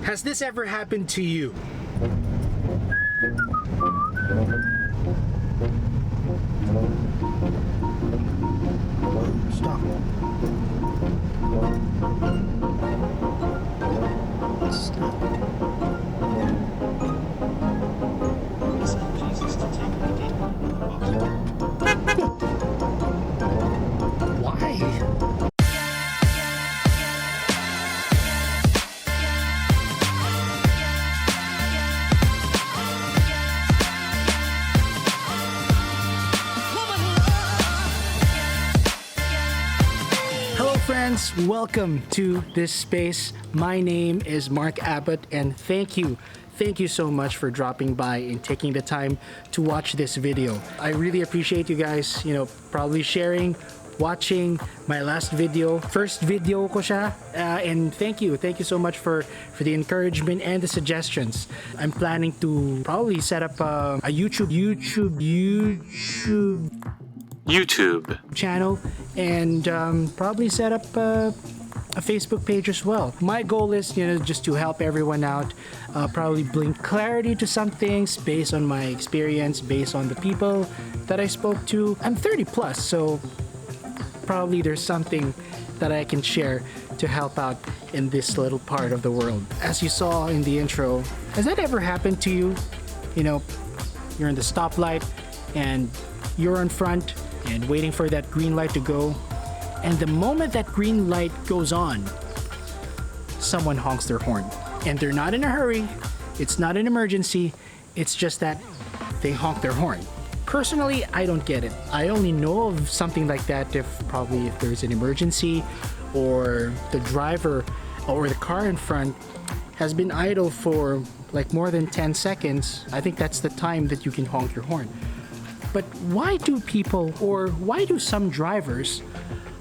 Has this ever happened to you? Stop. Stop. Why? Friends, welcome to this space. My name is Mark Abbott, and thank you so much for dropping by and taking the time to watch this video. I really appreciate you guys, probably sharing, watching my last video. First video ko siya, and thank you so much for the encouragement and the suggestions. I'm planning to probably set up a YouTube channel and probably set up a Facebook page as well. My goal is just to help everyone out, probably bring clarity to some things based on my experience, based on the people that I spoke to. I'm 30 plus, so probably there's something that I can share to help out in this little part of the world. As you saw in the intro, has that ever happened to you? You're in the stoplight and you're in front and waiting for that green light to go, and the moment that green light goes on, someone honks their horn, and they're not in a hurry, it's not an emergency, it's just that they honk their horn. Personally, I don't get it. I only know of something like that if there's an emergency, or the driver or the car in front has been idle for like more than 10 seconds. I think that's the time that you can honk your horn. But why do some drivers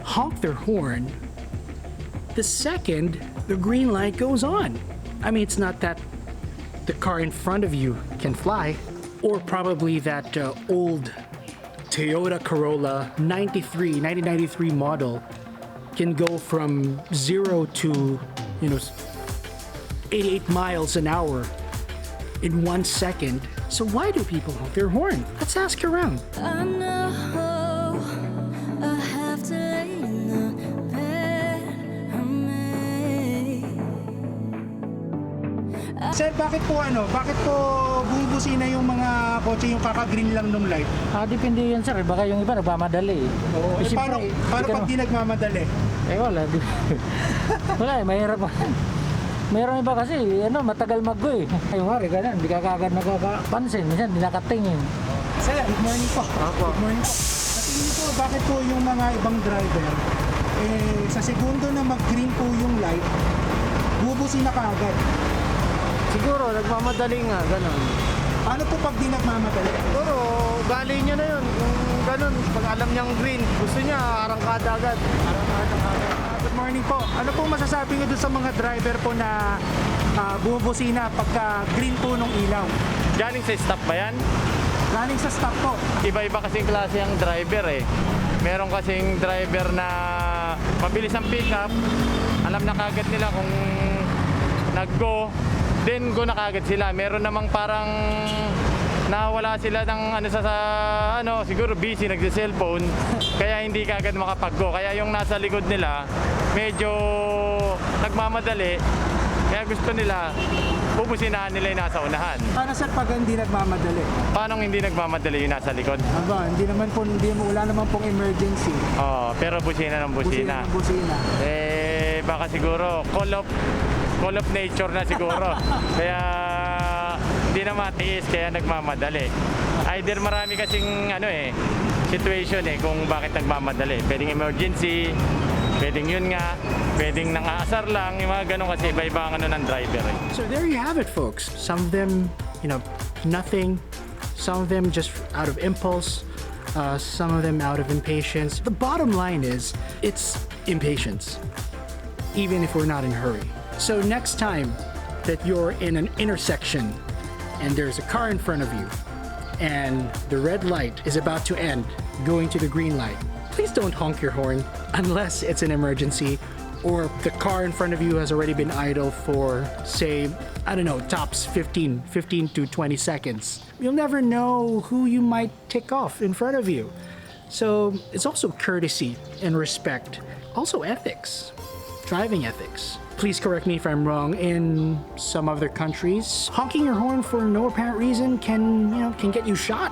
honk their horn the second the green light goes on? I mean, it's not that the car in front of you can fly, or probably that old Toyota Corolla 1993 model can go from 0 to 88 miles an hour in 1 second. So why do people honk their horn? Let's ask around. I know I have to lay in the bed of me. Sir, bakit po bubusina yung mga kotse yung kaka-green lang nung light? Depende yan sir, baka yung iba nagmamadali eh. Oo, paano pag di nagmamadali? Wala. Wala mahirap. Mayroon iba kasi, matagal mag-go eh. Yung hari, ganun, hindi ka kagad nakakapansin. Minsan, hindi nakatingin. Sir, good morning po. Good morning po. Natingin po, bakit po yung mga ibang driver, sa segundo na mag-green po yung light, bubusina ka agad? Siguro, nagmamadali nga, ganun. Paano po pag di nagmamadali? Siguro, ugali niya na yun. Yung ganun, pag alam niyang green, gusto niya, arangkada agad. Good morning po. Ano po masasabi niyo doon sa mga driver po na bumubusina pagka green po nung ilaw? Galing sa stop ba yan? Galing sa stop po. Iba-iba kasing klase ang driver eh. Meron kasing driver na mabilis ang pick up. Alam na kagad nila kung nag-go, then go na kagad sila. Meron namang parang nawala sila ng siguro busy nagse-cellphone kaya hindi kagad makapag-go. Kaya yung nasa likod nila medyo nagmamadali. Kaya gusto nila pupusinahan nila yung nasa unahan. Para sa pag hindi nagmamadali? Paano hindi nagmamadali yung nasa likod? Wala naman pong emergency. Pero busina ng busina. Baka siguro call of nature na siguro. Kaya hindi na matiis, kaya nagmamadali. Either marami kasing situation kung bakit nagmamadali. Pwedeng emergency, pwedeng yun nga, pwedeng nang-aasar lang, yung mga ganun kasi iba-iba ang ng driver eh. So there you have it, folks. Some of them, nothing. Some of them just out of impulse. Some of them out of impatience. The bottom line is, it's impatience, even if we're not in a hurry. So next time that you're in an intersection and there's a car in front of you and the red light is about to end, going to the green light, please don't honk your horn unless it's an emergency or the car in front of you has already been idle for, say, I don't know, tops 15 to 20 seconds. You'll never know who you might tick off in front of you. So it's also courtesy and respect. Also ethics, driving ethics. Please correct me if I'm wrong. In some other countries, honking your horn for no apparent reason can get you shot.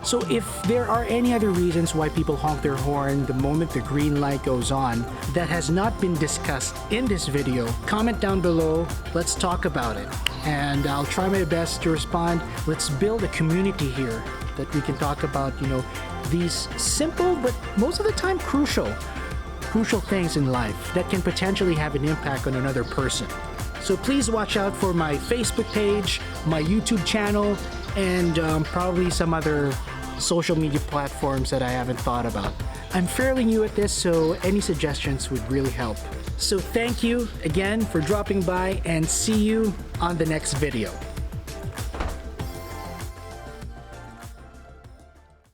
So if there are any other reasons why people honk their horn the moment the green light goes on that has not been discussed in this video, comment down below. Let's talk about it. And I'll try my best to respond. Let's build a community here that we can talk about, these simple but most of the time crucial things in life that can potentially have an impact on another person. So please watch out for my Facebook page, my YouTube channel, and probably some other social media platforms that I haven't thought about. I'm fairly new at this, so any suggestions would really help. So thank you again for dropping by, and see you on the next video.